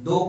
2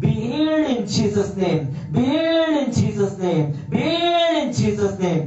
be healed in Jesus name, be healed in Jesus name, be healed in Jesus name।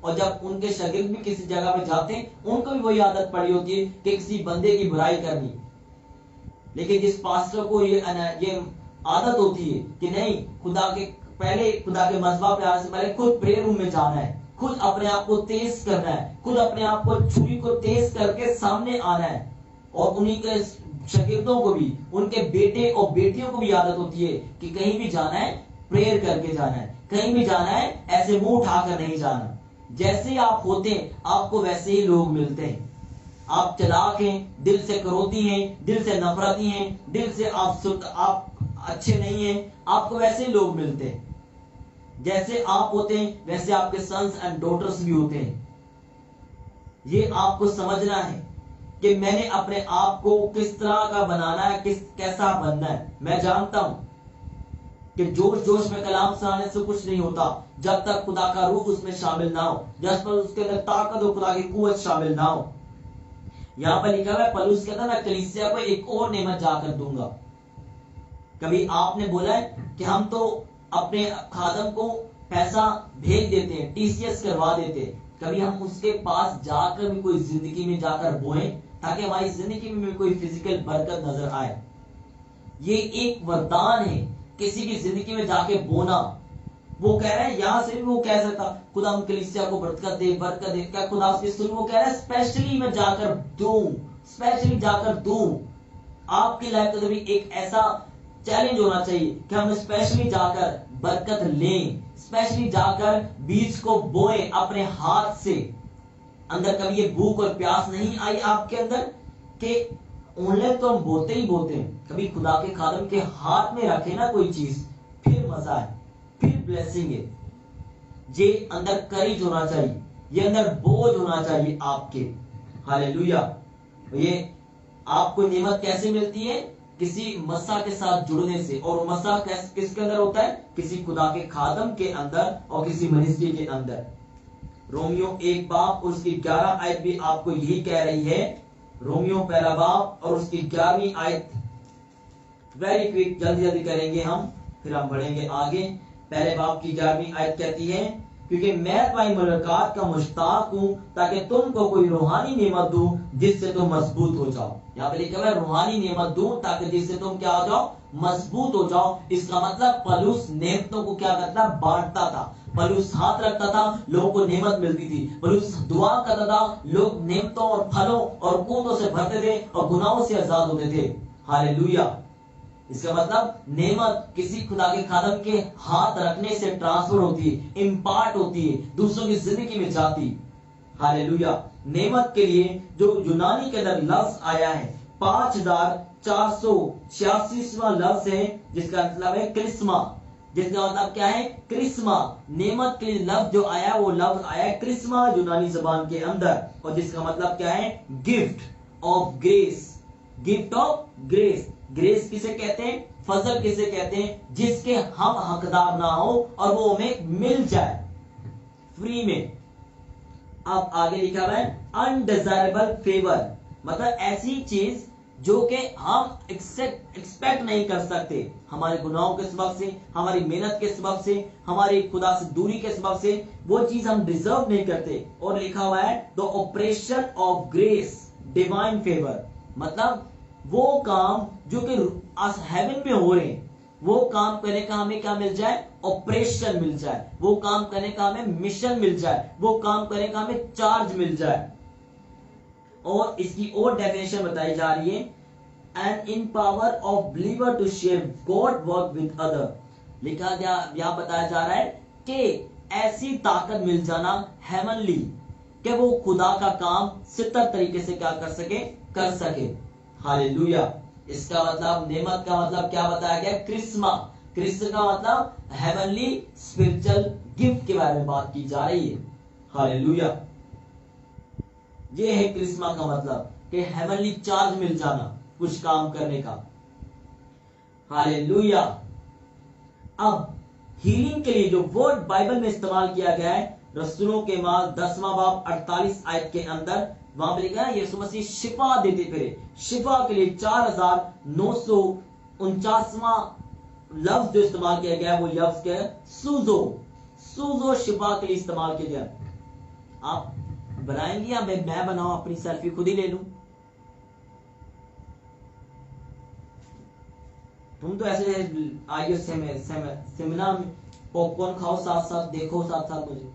اور جب ان کے شاگرد بھی کسی جگہ پہ جاتے ہیں ان کو بھی وہی عادت پڑی ہوتی ہے کہ کسی بندے کی برائی کرنی. لیکن جس پاسٹر کو یہ عادت ہوتی ہے کہ نہیں، خدا کے مذبح پہ آنے سے پہلے خود پریئر روم میں جانا ہے، خود اپنے آپ کو تیز کرنا ہے، خود اپنے آپ کو چھری کو تیز کر کے سامنے آنا ہے. اور انہی کے شاگردوں کو بھی، ان کے بیٹے اور بیٹیوں کو بھی عادت ہوتی ہے کہ کہیں بھی جانا ہے پریئر کر کے جانا ہے، کہیں بھی جانا ہے ایسے منہ اٹھا کر نہیں جانا. جیسے آپ ہوتے ہیں آپ کو ویسے ہی لوگ ملتے ہیں. آپ چلاک ہیں، دل سے کرودی ہیں، دل سے نفرتی ہیں، دل سے آپ اچھے نہیں ہیں، آپ کو ویسے ہی لوگ ملتے ہیں. جیسے آپ ہوتے ہیں ویسے آپ کے سنس اینڈ ڈاٹرز بھی ہوتے ہیں. یہ آپ کو سمجھنا ہے کہ میں نے اپنے آپ کو کس طرح کا بنانا ہے، کیسا بننا ہے. میں جانتا ہوں کہ جوش میں کلام سنانے سے کچھ نہیں ہوتا جب تک خدا کا روح اس میں شامل نہ ہو، جب تک اس کے اندر طاقت اور خدا کی قوت شامل نہ ہو. یہاں پر لکھا ہوا ہے پولس کہتا ہے میں کلیسیا کو ایک اور نعمت جا کر دوں گا. کبھی آپ نے بولا ہے کہ ہم تو اپنے خادم کو پیسہ بھیج دیتے ہیں، ٹی سی ایس کروا دیتے ہیں، کبھی ہم اس کے پاس جا کر بھی کوئی زندگی میں جا کر بوئیں تاکہ ہماری زندگی میں کوئی فزیکل برکت نظر آئے. یہ ایک وردان ہے کسی کی زندگی میں جا کے بونا. وہ کہہ رہے ہیں یہاں سے بھی وہ کہہ سکتا خدا ہم کلیسیا کو برکت دے برکت دے، کیا خدا اس کی سن؟ وہ کہہ رہا ہے اسپیشلی میں جا کر دوں، اسپیشلی جا کر دوں. آپ کی لائف کا بھی ایک ایسا چیلنج ہونا چاہیے کہ ہم اسپیشلی جا کر برکت لیں، اسپیشلی جا کر بیج کو بوئیں اپنے ہاتھ سے. اندر کبھی یہ بھوک اور پیاس نہیں آئی آپ کے اندر کہ آن لائن تو ہم بوتے ہی بوتے ہیں، کبھی خدا کے خادم کے ہاتھ میں رکھے نا کوئی چیز، پھر مزہ ہے، پھر بلیسنگ ہے. یہ اندر کریج ہونا چاہیے، یہ اندر بوجھ ہونا چاہیے آپ کے. ہاللیلویا. یہ آپ کو نعمت کیسے ملتی ہے؟ کسی مسا کے ساتھ جڑنے سے. اور مسا کس کے اندر ہوتا ہے؟ کسی خدا کے خادم کے اندر اور کسی منسٹری کے اندر. رومیو 1 باب اور اس کی 11 آیت بھی آپ کو یہی کہہ رہی ہے. رومیو 1 باب اور اس کی 11ویں آیت. ویری کوئک، جلدی کریں گے ہم، پھر ہم بڑھیں گے آگے. 1 باب کی 11ویں آیت کہتی ہے کیونکہ میں تمہاری ملاقات کا مشتاق ہوں تاکہ تم کو کوئی روحانی نعمت دوں جس سے تم مضبوط ہو جاؤ. یہاں پہ لکھا ہے روحانی نعمت دوں تاکہ جس سے تم کیا ہو جاؤ؟ مضبوط ہو جاؤ. اس کا مطلب پولس نعمتوں کو کیا کرتا؟ بانٹتا تھا. پولس ہاتھ رکھتا تھا، لوگوں کو نعمت ملتی تھی. پولس دعا کرتا تھا، لوگ نعمتوں اور پھلوں اور قوتوں سے بھرتے تھے اور گناہوں سے آزاد ہوتے تھے. ہاللیلویا. اس کا مطلب نعمت کسی خدا کے خادم کے ہاتھ رکھنے سے ٹرانسفر ہوتی ہے، امپارٹ ہوتی ہے، دوسروں کی زندگی میں جاتی. ہاللیلویا. نعمت کے لیے جو یونانی کے اندر لفظ آیا ہے 5486واں لفظ ہے جس کا مطلب ہے کرسما. جس کا مطلب کیا ہے؟ کرسما. نعمت کے لیے لفظ جو آیا وہ لفظ آیا ہے کرسما یونانی زبان کے اندر، اور جس کا مطلب کیا ہے؟ Gift of grace. Gift of grace. Grace کسے کہتے ہیں؟ فضل کسے کہتے ہیں؟ جس کے ہم حقدار نہ ہو اور وہ ہمیں مل جائے فری میں. اب آگے لکھا ہوا ہے انڈیزائربل فیور، مطلب ایسی چیز جو کہ ہم ایکسپیکٹ نہیں کر سکتے، ہمارے گناہوں کے سبب سے، ہماری محنت کے سبب سے، ہماری خدا سے دوری کے سبب سے وہ چیز ہم ڈیزرو نہیں کرتے. اور لکھا ہوا ہے the operation of grace divine favor، مطلب وہ کام جو کہ ہیون میں ہو رہے ہیں، وہ کام کرنے کا ہمیں کیا مل جائے؟ آپریشن مل جائے. وہ کام کرنے کا ہمیں مشن مل جائے. وہ کام کرنے کا ہمیں چارج مل جائے. اور اس کی اور ڈیفینیشن بتائی جا رہی ہے and in power of believer to share God work with other. لکھا یہاں بتایا جا رہا ہے کہ ایسی طاقت مل جانا ہیونلی کہ وہ خدا کا کام ستر طریقے سے کیا کر سکے. ہاللیلویا. اس کا مطلب نعمت کا مطلب کیا بتایا گیا؟ کرسما. کرسما کا مطلب ہیونلی اسپرچل گفٹ کے بارے میں بات کی جا رہی ہے. ہاللیلویا. یہ ہے کرسما کا مطلب کہ ہیونلی چارج مل جانا کچھ کام کرنے کا. ہاللیلویا. اب ہیلنگ کے لیے جو ورڈ بائبل میں استعمال کیا گیا ہے رسولوں کے اعمال 10واں باب 48 آیت کے اندر، وہاں پہ لکھا ہے یسوع مسیح شفا دیتے پھرے. شفا کے لیے 4949واں لفظ جو استعمال کیا گیا ہے وہ لفظ کیا ہے؟ سوزو. سوزو شفا کے لیے استعمال کیا گیا. آپ بنائیں گے یا میں بناؤں، اپنی سیلفی خود ہی لے لوں؟ تم تو ایسے آئیے سیمینار میں پاپ کارن کھاؤ، ساتھ ساتھ دیکھو، ساتھ ساتھ مجھے.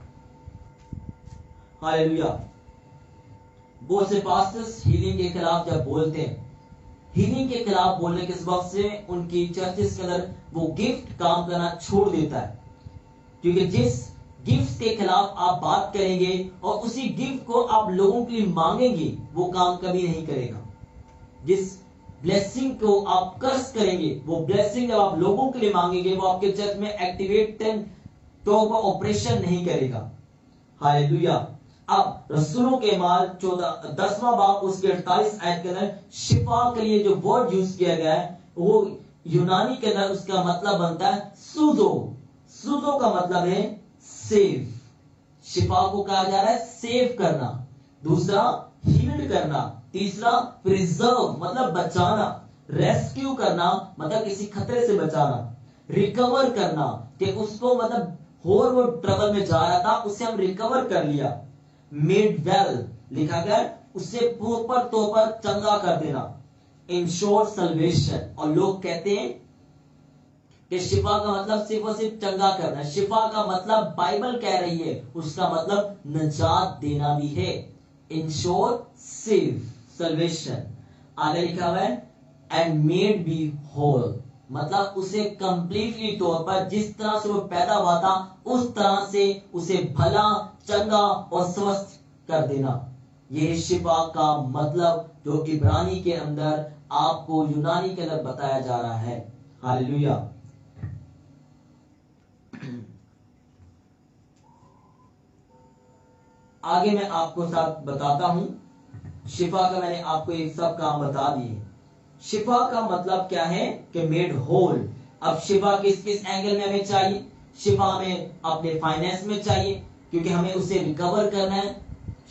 ہاللیلویا. بہت سے پاسٹرز ہیلنگ کے خلاف جب بولتے ہیں، ہیلنگ کے خلاف بولنے کے سبب سے ان کی چرچز کے اندر وہ گفٹ کام کرنا چھوڑ دیتا ہے. کیونکہ جس گفٹ کے خلاف آپ بات کریں گے اور اسی گفٹ کو آپ لوگوں کے لیے مانگیں گے، وہ کام کبھی نہیں کرے گا. جس بلیسنگ کو آپ قرض کریں گے، وہ بلیسنگ جب آپ لوگوں کے لیے مانگیں گے، وہ آپ کے چرچ میں ایکٹیویٹ تو آپریشن نہیں کرے گا. ہاللیلویا. اب رسولوں کے مال 10واں باب اس کے 48 آیت کے اندر شفا کے لیے جو ورڈ یوز کیا گیا ہے، وہ یونانی کے اندر اس کا مطلب بنتا ہے سوزو. سوزو کا مطلب ہے سیو. شفا کو کہا جا رہا ہے سیو کرنا. دوسرا ہیلڈ کرنا. تیسرا پریزرو مطلب بچانا. ریسکیو کرنا مطلب کسی خطرے سے بچانا. ریکور کرنا کہ اس کو مطلب اور وہ ٹربل میں جا رہا تھا، اسے ہم ریکور کر لیا. میڈ ویل لکھا گیا اسے پراپر طور پر چنگا کر دینا. Ensure salvation. اور لوگ کہتے ہیں کہ شفا کا مطلب صرف اور صرف چنگا کرنا. شفا کا مطلب بائبل کہہ رہی ہے اس کا مطلب نجات دینا بھی ہے. Ensure save salvation. آگے لکھا ہوا ہے اینڈ میڈ بی ہول مطلب اسے کمپلیٹلی طور پر جس طرح سے وہ پیدا ہوا تھا اس طرح سے اسے بھلا، چنگا اور سوستھ کر دینا. یہ شفا کا مطلب جو عبرانی کے اندر آپ کو یونانی کے اندر بتایا جا رہا ہے. ہاللیلویا. آگے میں آپ کو ساتھ بتاتا ہوں. شفا کا میں نے آپ کو ایک سب کام بتا دیے. شفا کا مطلب کیا ہے کہ میڈ ہول. اب شفا کس کس اینگل میں ہمیں چاہیے؟ شفا ہمیں اپنے فائنینس میں چاہیے کیونکہ ہمیں اسے ریکور کرنا ہے.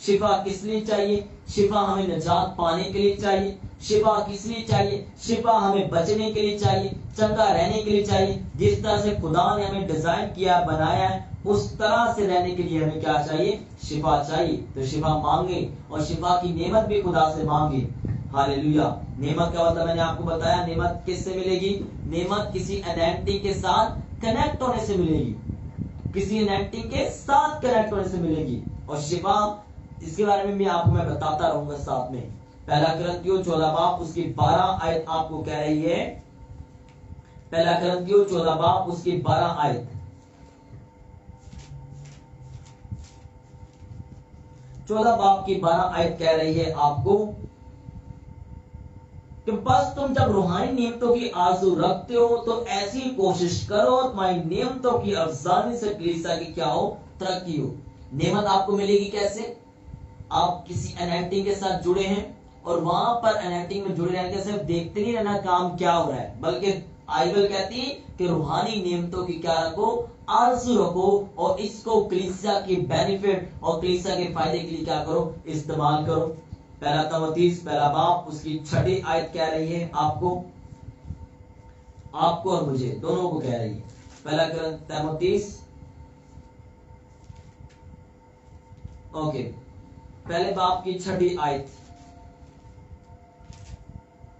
شفا کس لیے چاہیے؟ شفا ہمیں نجات پانے کے لیے چاہیے. شفا کس لیے چاہیے؟ شفا ہمیں بچنے کے لیے چاہیے، چنگا رہنے کے لیے چاہیے. جس طرح سے خدا نے ہمیں ڈیزائن کیا، بنایا ہے، اس طرح سے رہنے کے لیے ہمیں کیا چاہیے؟ شفا چاہیے. تو شفا مانگے اور شفا کی نعمت بھی خدا سے مانگے. ہاللیلویا. نعمت کا مطلب میں نے آپ کو بتایا. نعمت کس سے ملے گی؟ نعمت کسی انائٹنگ کے ساتھ کنیکٹ ہونے سے ملے گی. کسی انائٹنگ کے ساتھ کنیکٹ ہونے سے ملے گی. اور شفا اس کے بارے میں بھی آپ کو میں بتاتا رہوں گا ساتھ میں. پہلا کرنتیوں 14 باب اس کی 12 آیت آپ کو کہہ رہی ہے. پہلا کرنتیوں 14 باب اس کی 12 آیت. 14 باب کی 12 آیت کہہ رہی ہے آپ کو کہ بس تم جب روحانی نعمتوں کی آرزو رکھتے ہو تو ایسی کوشش کرو تمہاری نعمتوں کی افزانی سے کلیسا کی کیا ہو؟ ترقی ہو. نعمت آپ کو ملے گی کیسے؟ آپ کسی انائٹنگ کے ساتھ جڑے ہیں اور وہاں پر انائٹنگ میں جڑے رہنے کے صرف دیکھتے نہیں رہنا کام کیا ہو رہا ہے، بلکہ بائبل کہتی ہے کہ روحانی نعمتوں کی کیا رکھو؟ آرزو رکھو اور اس کو کلیسا کی بینیفٹ اور کلیسا کے فائدے کے لیے کیا کرو؟ استعمال کرو. پہلا تموتیس پہلا باب اس کی 6 آیت کہہ رہی ہے آپ کو اور مجھے دونوں کو کہہ رہی ہے. پہلا تموتیس اوکے پہلے باب کی 6 آیت.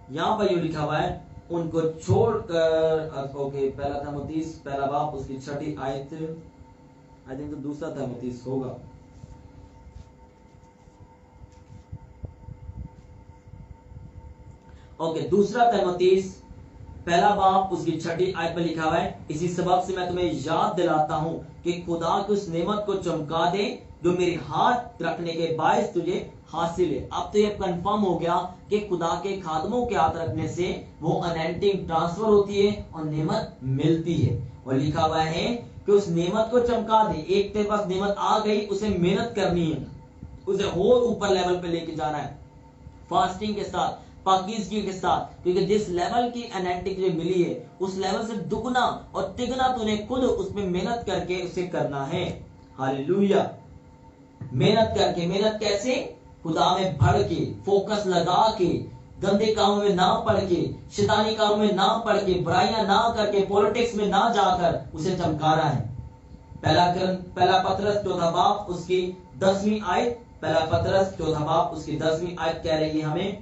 یہاں پر یہ لکھا ہوا ہے ان کو چھوڑ کر. اوکے پہلا تموتیس پہلا باب اس کی 6 آیت. آئی تھنک تو دوسرا تموتیس ہوگا. اوکے دوسرا تموتیس پہلا باب اس کی 6 آیت پر لکھا ہوا ہے اسی سبب سے میں تمہیں یاد دلاتا ہوں کہ خدا کی اس نعمت کو چمکا دے جو میرے ہاتھ رکھنے کے باعث تجھے حاصل ہے. اب تو یہ کنفرم ہو گیا کہ خدا کے خادموں کے ہاتھ رکھنے سے وہ انائٹنگ ٹرانسفر ہوتی ہے اور نعمت ملتی ہے. اور لکھا ہوا ہے کہ اس نعمت کو چمکا دے. ایک تیرے پاس نعمت آ گئی، اسے محنت کرنی ہے، اسے اور اوپر لیول پہ لے کے جانا ہے فاسٹنگ کے ساتھ، پاکیزگی کے ساتھ. کیونکہ جس لیول کی انائٹنگ جو ملی ہے اس لیول سے دگنا اور تگنا تو نے خود اس میں محنت کر کے اسے کرنا ہے. ہاللیلویا. محنت کر کے. محنت کیسے؟ خدا میں بڑھ کے، فوکس لگا کے، گندے کاموں میں نہ پڑھ کے، شیطانی کاموں میں نہ پڑھ کے، برائیاں نہ کر کے، پولیٹکس میں نہ جا کر اسے چمکارا ہے. پہلا پطرس چوتھا باب اس کی 10ویں آیت، پہلا پطرس چوتھا باب اس کی 10ویں آیت کہہ رہی ہے ہمیں،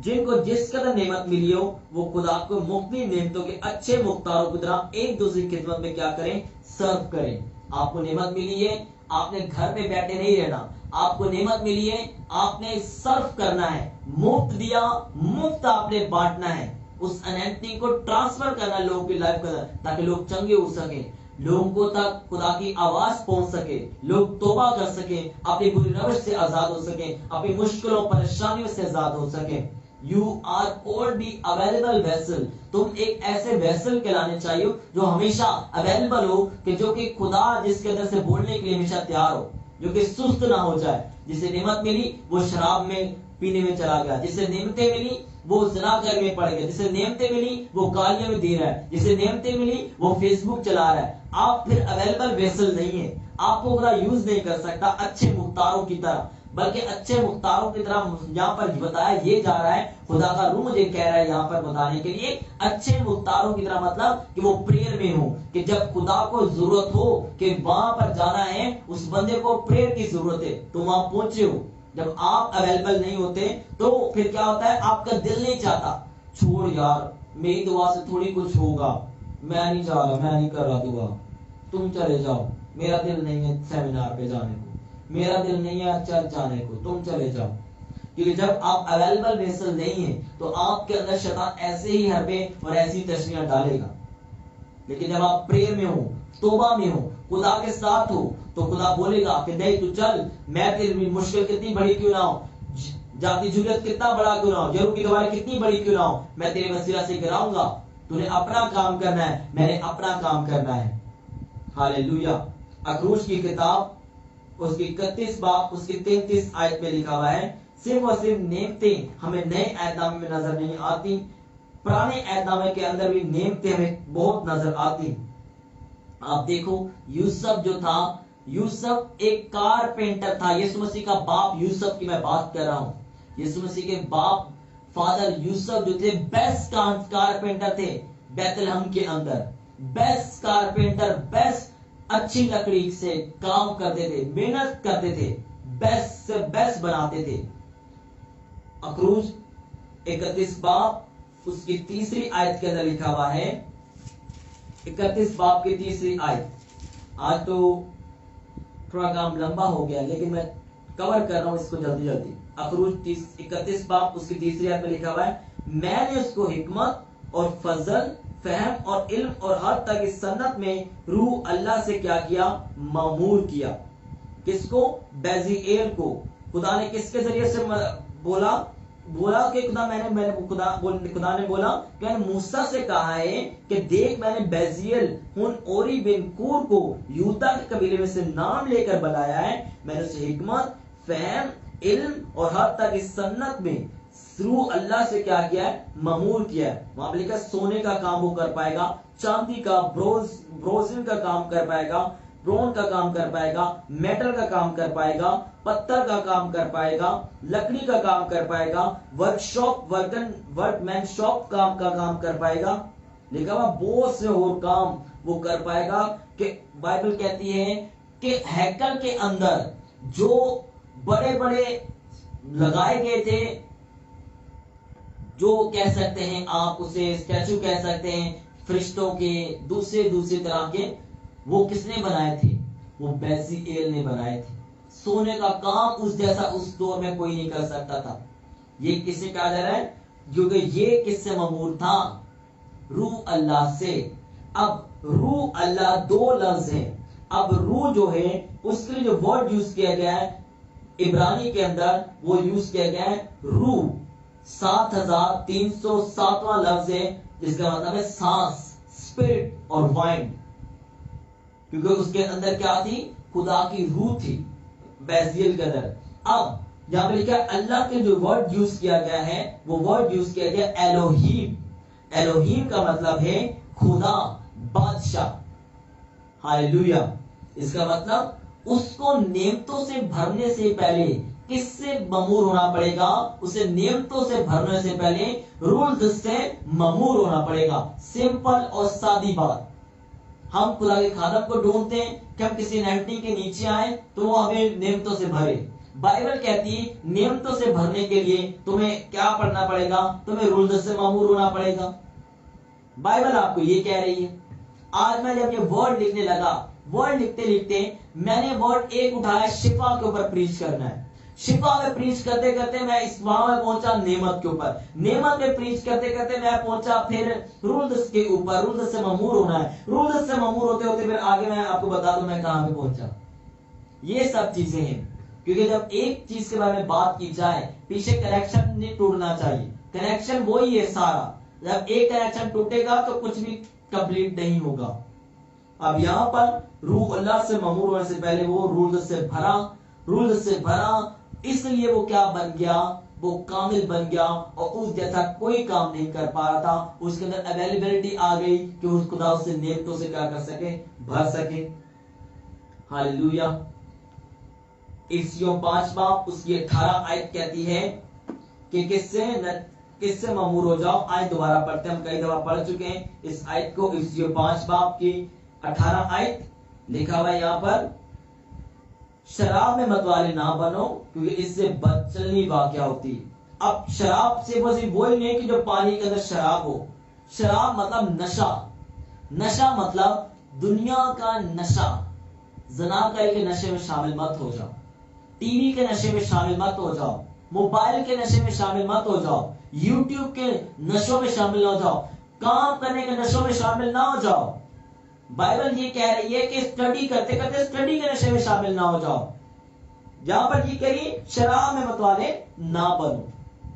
جن کو جس قدر نعمت ملی ہو وہ خدا کو مختلف نعمتوں کے اچھے مختاروں کی طرح ایک دوسرے کی خدمت میں کیا کریں، سرو کریں۔ آپ کو نعمت ملی ہے، آپ نے گھر پہ بیٹھے نہیں رہنا، آپ کو نعمت ملی ہے، آپ نے سرو کرنا ہے، مفت دیا مفت آپ نے بانٹنا ہے، اس انیمٹی کو ٹرانسفر کرنا لوگوں کی لائف کا، تاکہ لوگ چنگے ہو سکیں، لوگوں کو تک خدا کی آواز پہنچ سکے، لوگ توبہ کر سکیں، اپنی بری روش سے آزاد ہو سکیں، اپنی مشکلوں پریشانیوں سے آزاد ہو سکیں۔ You are called the available vessel. تم ایک ایسے ویسل کہلانے چاہیے جو ہمیشہ اویلیبل ہو، کہ جو کہ خدا جس کے اندر سے بولنے کے لیے ہمیشہ تیار ہو، جو کہ سست نہ ہو جائے۔ جسے نعمت ملی وہ شراب میں پینے میں چلا گیا، جسے نعمتیں ملی وہ زنا کرنے میں پڑ گیا، جسے نعمتیں ملی وہ گالیاں میں دے رہا ہے، جسے نعمتیں ملی وہ فیس بک چلا رہا ہے۔ آپ پھر اویلیبل ویسل نہیں ہے، آپ کو خدا یوز نہیں کر سکتا اچھے مختاروں کی طرح، بلکہ اچھے مختاروں کی طرح یہاں پر بتایا یہ جا رہا ہے، خدا کا روح مجھے کہہ رہا ہے یہاں پر بتانے کے لیے، اچھے مختاروں کی طرح مطلب کہ وہ پریئر میں ہوں، کہ جب خدا کو ضرورت ہو کہ وہاں پر جانا ہے، اس بندے کو پریئر کی ضرورت ہے تو وہاں پہنچے ہو۔ جب آپ اویلیبل نہیں ہوتے تو پھر کیا ہوتا ہے، آپ کا دل نہیں چاہتا، چھوڑ یار میری دعا سے تھوڑی کچھ ہوگا، میں نہیں جا رہا، میں نہیں کر رہا دعا، تم چلے جاؤ، میرا دل نہیں ہے سیمینار پہ جانے کو، میرا دل نہیں ہے چرچ جانے کو، تم چلے جاؤ۔ کیونکہ جب آپ اویلیبل ویسل نہیں ہیں تو آپ کے اندر شیطان ایسے ہی حربے اور ایسی تشریح ڈالے گا۔ لیکن جب آپ پریئر میں ہو، توبہ میں ہو، خدا کے ساتھ ہو، تو خدا بولے گا کہ نہیں تو چل، میں تیری مشکل کتنی بڑی کیوں نہ ہو، جاتی جھولیت کتنا بڑا کیوں نہ ہو، یہو کی دواری کتنی بڑی کیوں نہ ہو، میں تیرے وسیلہ سے گراؤں گا، تو نے اپنا کام کرنا ہے، میں نے اپنا کام کرنا ہے۔ ہاللیلویہ۔ اخروج کی کتاب اس کی 31 باب اس کی 33 آیت میں لکھا ہوا ہے، صرف اور صرف نعمتیں ہمیں نئے عہد نامے میں نظر نہیں آتی، پرانے عہد نامے کے اندر بھی نعمتیں ہمیں بہت نظر آتی۔ آپ دیکھو یوسف جو تھا، یوسف ایک کارپینٹر تھا، یسوع مسیح کا باپ یوسف کی میں بات کر رہا ہوں، یسوع مسیح کے باپ فادر یوسف جو تھے بیسٹ کارپینٹر تھے بیت لحم کے اندر، بیسٹ کارپینٹر، بیسٹ اچھی لکڑی سے کام کرتے تھے، محنت کرتے تھے، بیسٹ سے بیسٹ بناتے تھے۔ اخروج 31 باب اس کی 3 آیت کے اندر لکھا ہوا ہے، 31 باب کی 3 آیت۔ آج تو تھوڑا کام لمبا ہو گیا لیکن میں کور کر رہا ہوں اس کو جلدی جلدی۔ اخروج 31 باب اس کی 3 آیت میں لکھا ہوا ہے، میں نے اس کو حکمت اور فضل، فہم اور علم اور حد تک اس سنت میں روح اللہ سے کیا کیا، معمور کیا۔ کس کو؟ بیزیل کو۔ خدا نے کس کے ذریعے سے بولا کہ خدا نے بولا کہ میں نے موسیٰ سے کہا ہے کہ دیکھ میں نے بیزیل ہن اوری بن کور کو یہودا کے قبیلے میں سے نام لے کر بلایا ہے، میں نے اسے حکمت، فہم، علم اور حد تک اس سنت میں روح اللہ سے کیا کیا ہے، معمور کیا ہے۔ وہاں پہ لکھا سونے کا کام وہ کر پائے گا، چاندی کا، بروزن کا کام کر پائے گا، برون کا کام کر پائے گا، میٹل کا کام کر پائے گا، پتھر کا کام کر پائے گا، لکڑی کا کام کر پائے گا، ورک مین شاپ کا کام کر پائے گا، لکھا ہوا بہت سے اور کام وہ کر پائے گا۔ کہ بائبل کہتی ہے کہ ہیکل کے اندر جو بڑے بڑے لگائے گئے تھے، جو کہہ سکتے ہیں آپ اسے اسٹیچو کہہ سکتے ہیں فرشتوں کے، دوسرے طرح کے، وہ کس نے بنائے تھے؟ وہ بیزیل نے بنائے تھے۔ سونے کا کام اس جیسا اس دور میں کوئی نہیں کر سکتا تھا۔ یہ کس سے کہا جا رہا ہے؟ کیونکہ یہ کس سے معمور تھا؟ روح اللہ سے۔ اب روح اللہ 2 لفظ ہیں۔ اب روح جو ہے اس کے لیے جو ورڈ یوز کیا گیا ہے عبرانی کے اندر، وہ یوز کیا گیا ہے روح، 7307واں لفظ ہے، جس کا مطلب ہے سانس، اسپرٹ اور وائنڈ، کیونکہ اس کے اندر کیا تھی؟ خدا کی روح تھی بیزیل کے اندر۔ اب یہاں پہ لکھا اللہ کے جو ورڈ یوز کیا گیا ہے، وہ ورڈ یوز کیا گیا ایلوہیم۔ ایلوہیم کا مطلب ہے خدا، بادشاہ۔ ہاللیلویہ۔ اس کا مطلب اس کو نعمتوں سے بھرنے سے پہلے کس سے معمور ہونا پڑے گا؟ اسے نعمتوں سے بھرنے سے پہلے رولز سے معمور ہونا پڑے گا۔ سمپل اور سادی بات۔ ہم خدا کے خادم کو ڈھونڈتے ہیں کہ ہم کسی نعمتی کے نیچے آئیں تو وہ ہمیں نعمتوں سے بھرے. بائبل کہتی ہے نعمتوں سے بھرنے کے لیے تمہیں کیا پڑھنا پڑے گا؟ تمہیں رولز سے معمور ہونا پڑے گا. بائبل آپ کو یہ کہہ رہی ہے. آج میں جب یہ ورڈ لکھنے لگا، ورڈ لکھتے لکھتے میں نے ورڈ ایک اٹھایا، شفا کے اوپر پریچ کرنا ہے. شفا میں پریچ کرتے کرتے میں اس وہاں میں پہنچا نعمت کے اوپر. نعمت میں پریچ کرتے کرتے میں پہنچا پھر رولز کے اوپر. رولز سے معمور ہونا ہے. رولز سے معمور ہوتے ہوتے پھر آگے میں آپ کو بتا دوں میں کہاں پہ پہنچا. یہ سب چیزیں ہیں کیونکہ جب ایک چیز کے بارے میں بات کی جائے پیچھے کنیکشن نہیں ٹوٹنا چاہیے. کنیکشن وہی ہے سارا. جب ایک کنیکشن ٹوٹے گا تو کچھ بھی کمپلیٹ نہیں ہوگا. اب یہاں پر روح اللہ سے معمور ہونے سے پہلے وہ رولز سے بھرا. رولز سے بھرا اس لیے وہ کیا بن گیا؟ وہ کامل بن گیا اور اس جیسا کوئی کام نہیں کر پا رہا تھا. اس کے اندر اویلیبلٹی آ گئی کہ اس خدا اس سے نعمتوں سے کیا کر سکے؟ بھر سکے. ہاللیلویا. افسیوں 5 باب اس کی 18 آیت کہتی ہے کہ کس سے معمور ہو جاؤ. آیت دوبارہ پڑھتے ہیں، ہم کئی دفعہ پڑھ چکے ہیں اس آیت کو. افسیوں 5 باب کی 18 آیت لکھا ہوا ہے یہاں پر، شراب میں متوالے نہ بنو کیونکہ اس سے بدچلنی واقع ہوتی. اب شراب سے وہی نہیں کہ جو پانی کے اندر شراب ہو. شراب مطلب نشہ. نشہ مطلب دنیا کا نشہ. زناکاری کے نشے میں شامل مت ہو جاؤ. ٹی وی کے نشے میں شامل مت ہو جاؤ. موبائل کے نشے میں شامل مت ہو جاؤ. یوٹیوب کے نشوں میں شامل نہ ہو جاؤ. کام کرنے کے نشوں میں شامل نہ ہو جاؤ. بائبل یہ کہہ رہی ہے کہ اسٹڈی کرتے کرتے اسٹڈی کے نشے میں شامل نہ ہو جاؤ. جہاں پر یہ کہی شراب میں متوالے نہ بنو،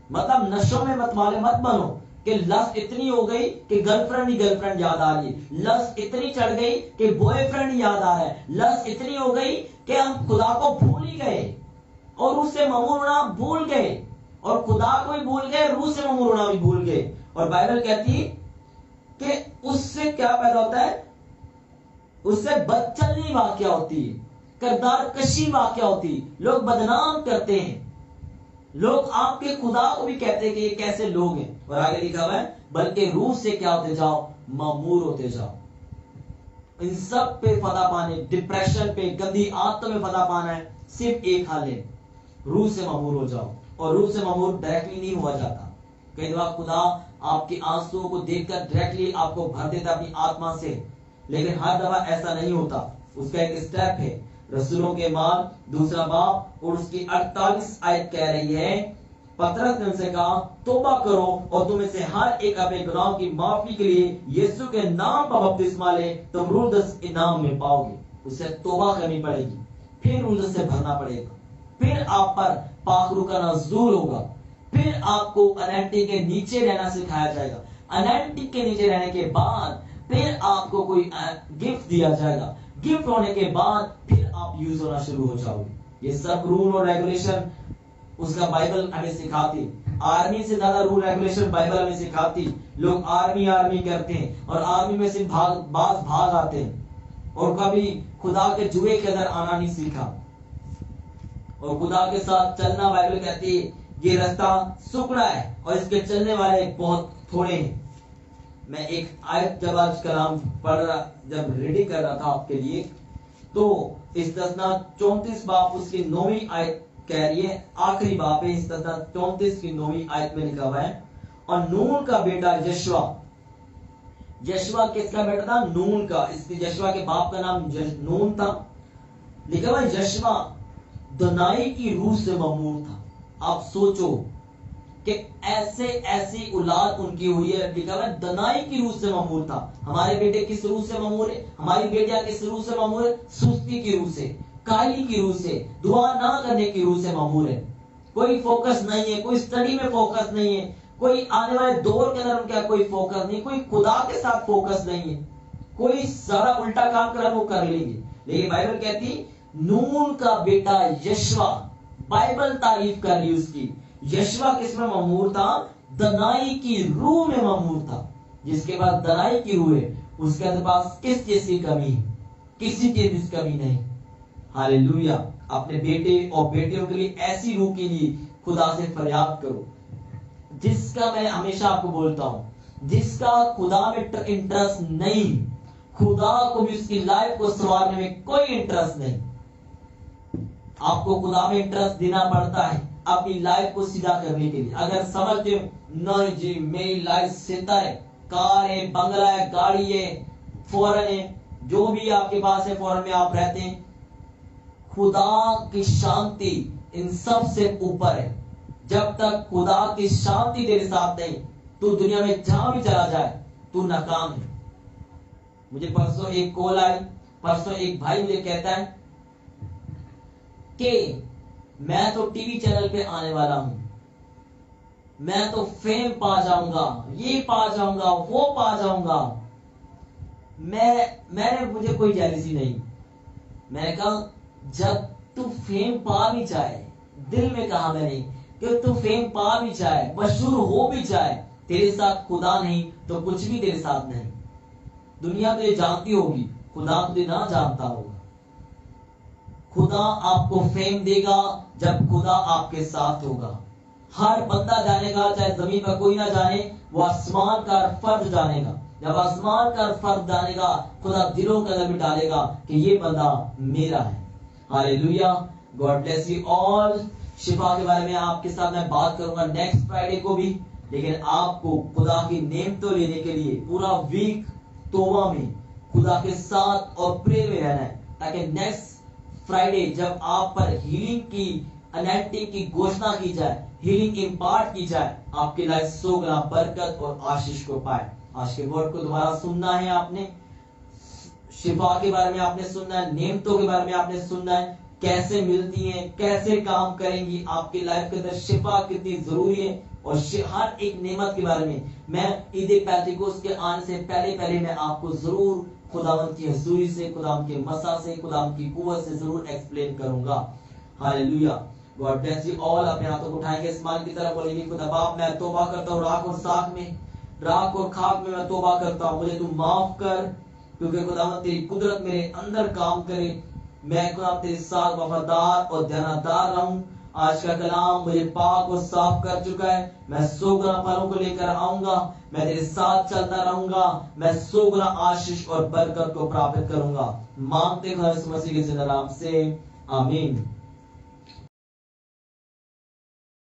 مطلب نشوں میں متوالے مت بنو کہ لس اتنی ہو گئی کہ گرل فرینڈ یاد آ رہی ہے. لس اتنی چڑھ گئی کہ بوائے فرینڈ یاد آ رہا ہے. لس اتنی ہو گئی کہ ہم خدا کو بھول ہی گئے اور اس سے معمور ہونا بھول گئے، اور خدا کو بھی بھول گئے، روح سے معمور ہونا بھی بھول گئے. اور بائبل کہتی کہ اس سے کیا پیدا ہوتا ہے؟ اس سے بدچلنی واقع ہوتی ہے، کردار کشی واقع ہوتی. لوگ بدنام کرتے ہیں. لوگ آپ کے خدا کو بھی کہتے ہیں کہ یہ کیسے لوگ ہیں. اور آگے لکھا ہوا ہے بلکہ روح سے کیا ہوتے جاؤ؟ معمور ہوتے جاؤ. ان سب پہ فتح پانے، ڈپریشن پہ، گندی عادتوں میں فتح پانا ہے صرف ایک حل ہے، روح سے معمور ہو جاؤ. اور روح سے معمور ڈائریکٹلی نہیں ہوا جاتا. کئی دفعہ خدا آپ کے آنسوؤں کو دیکھ کر ڈائریکٹلی آپ کو بھر دیتا اپنی آتما سے، لیکن ہر دفعہ ایسا نہیں ہوتا. اس کا ایک اسٹیپ ہے. رسولوں کے مال 2 باب اور اس کی 48 آیت کہہ رہی ہے، پترس نے ان سے کہا توبہ کرو اور تم میں سے ہر ایک اپنے گناہوں کی معافی کے لیے یسوع کے نام پر بپتسمہ لے، تم رولدس انعام میں پاؤ گے. اسے توبہ کرنی پڑے گی، پھر رولدس سے بھرنا پڑے گا، پھر آپ پر پاک روح کا نزول ہوگا، پھر آپ کو انائنٹنگ کے نیچے رہنا سکھایا جائے گا. انائنٹنگ کے نیچے رہنے کے بعد پھر آپ کو کوئی گفٹ دیا جائے گا. گفٹ ہونے کے بعد پھر آپ یوز ہونا شروع ہو جاؤ گے. یہ سب رول اور ریگولیشن اس کا بائبل ہمیں سکھاتی. آرمی سے زیادہ رول ریگولیشن بائبل ہمیں سکھاتی. لوگ آرمی کرتے ہیں اور آرمی میں سے بھاگ آتے ہیں اور کبھی خدا کے جوئے کے اندر آنا نہیں سیکھا. اور خدا کے ساتھ چلنا بائبل کہتی ہے یہ رستہ سکڑا ہے اور اس کے چلنے والے بہت تھوڑے ہیں. میں ایک آیت جب آج کلام پڑھ رہا، جب ریڈی کر رہا تھا آپ کے لیے، تو استثنا 34 باب اس کی 9ویں آیت کہہ رہی ہے، آخری باب ہے استثنا 34 کی 9ویں آیت میں لکھا ہوا ہے، اور نون کا بیٹا یشوا. یشوا کس کا بیٹا تھا؟ نون کا. اس یشوا کے باپ کا نام نون تھا. لکھا ہوا یشوا دنائی کی روح سے معمور تھا. آپ سوچو کہ ایسی اولاد ان کی ہوئی ہے. لکھا ہوا دنائی کی روح سے معمور تھا. ہمارے بیٹے کس روح سے معمور ہے؟ ہماری بیٹیاں کس روح سے معمور ہے؟ سستی کی روح سے، کاہلی کی روح سے، دعا نہ کرنے کی روح سے معمور ہے. کوئی فوکس نہیں ہے، کوئی اسٹڈی میں فوکس نہیں ہے، کوئی آنے والے دور کے اندر ان کا کوئی فوکس نہیں، کوئی خدا کے ساتھ فوکس نہیں ہے. کوئی سارا الٹا کام کرا وہ کر لیں گے. لیکن بائبل کہتی نون کا بیٹا یشوا، بائبل تعریف کر رہی اس کی. یشوا کس میں معمور تھا؟ دنائی کی روح میں معمور تھا. جس کے پاس دنائی کی روح ہے اس کے پاس کس چیز کی کمی ہے؟ کسی چیز کی کمی نہیں. ہاللیلویا. اپنے بیٹے اور بیٹیوں کے لیے ایسی روح کے لیے خدا سے فریاد کرو جس کا، میں ہمیشہ آپ کو بولتا ہوں، جس کا خدا میں انٹرسٹ نہیں، خدا کو بھی اس کی لائف کو سنوارنے میں کوئی انٹرسٹ نہیں. آپ کو خدا میں انٹرسٹ دینا پڑتا ہے اپنی لائف کو سیدھا کرنے کے لیے. اگر سمجھتے ہو نہیں جی میری لائف سیدھا ہے, کار ہے, بنگلہ ہے, گاڑی ہے, فورن ہے, جو بھی آپ کے پاس ہے فورن میں آپ رہتے ہیں, خدا کی شانتی ان سب سے اوپر ہے. جب تک خدا کی شانتی تیرے ساتھ نہیں, تو دنیا میں جہاں بھی چلا جائے تو ناکام ہے. مجھے پرسوں ایک کال آئی, پرسوں ایک بھائی مجھے کہتا ہے کہ میں تو ٹی وی چینل پہ آنے والا ہوں, میں تو فیم پا جاؤں گا, یہ پا جاؤں گا, وہ پا جاؤں گا. مجھے کوئی جیلسی نہیں. میں نے کہا جب تو فیم پا بھی جائے, دل میں کہا میں نے کہ تو فیم پا بھی جائے, مشہور ہو بھی جائے, تیرے ساتھ خدا نہیں تو کچھ بھی تیرے ساتھ نہیں. دنیا تجھے جانتی ہوگی, خدا تجھے نہ جانتا ہوگا. خدا آپ کو فیم دے گا جب خدا آپ کے ساتھ ہوگا. ہر بندہ جانے گا, چاہے زمین پر کوئی نہ جانے, وہ آسمان کا فرد جانے گا. جب آسمان کا فرد جانے گا, خدا دلوں کے اندر بھی ڈالے گا کہ یہ بندہ میرا ہے. ہاللیلویا, گاڈ بلیس یو آل. شفا کے بارے میں آپ کے ساتھ میں بات کروں گا نیکسٹ فرائیڈے کو بھی, لیکن آپ کو خدا کی نعمتوں لینے کے لیے پورا ویک توبہ میں خدا کے ساتھ اور پریئر میں رہنا ہے, تاکہ نیکسٹ فرائیڈے جب آپ پر ہیلنگ کی انائٹنگ کی گھوشنا کی جائے, ہیلنگ امپارٹ کی جائے, آپ کی لائف 100 گنا برکت اور آشیش کو پائے. آج کے ورڈ کو دوبارہ سننا ہے آپ نے, شفا کے بارے میں آپ نے سننا ہے, نعمتوں کے بارے میں آپ نے سننا ہے, کیسے ملتی ہیں, کیسے کام کریں گی, آپ کی لائف کے اندر شفا کتنی ضروری ہے, اور ہر ایک نعمت کے بارے میں عید پینتیکوست کے آنے سے پہلے میں آپ کو ضرور خداوند کی حضوری سے, خداوند کے مسا سے, خداوند کی قوت سے ضرور ایکسپلین کروں گا. ہاللیلویا, گاڈ بلیس یو آل. اپنے ہاتھوں کو اٹھائیں گے اسمان کی طرف, بولیں گے خدا باپ میں توبہ کرتا ہوں, راکھ اور خاک میں میں توبہ کرتا ہوں, مجھے تو معاف کر, کیونکہ خداوند تیری قدرت میرے اندر کام کرے, میں خداوند تیرے ساتھ وفادار اور دیانتدار رہوں. آج کا کلام مجھے پاک اور صاف کر چکا ہے, میں 100 گنا پھلوں کو لے کر آؤں گا, میں تیرے ساتھ چلتا رہوں گا, میں 100 گنا آشیش اور برکت کو پراپت کروں گا. مانگتے خدا یسوع مسیح کے زندہ نام سے, آمین.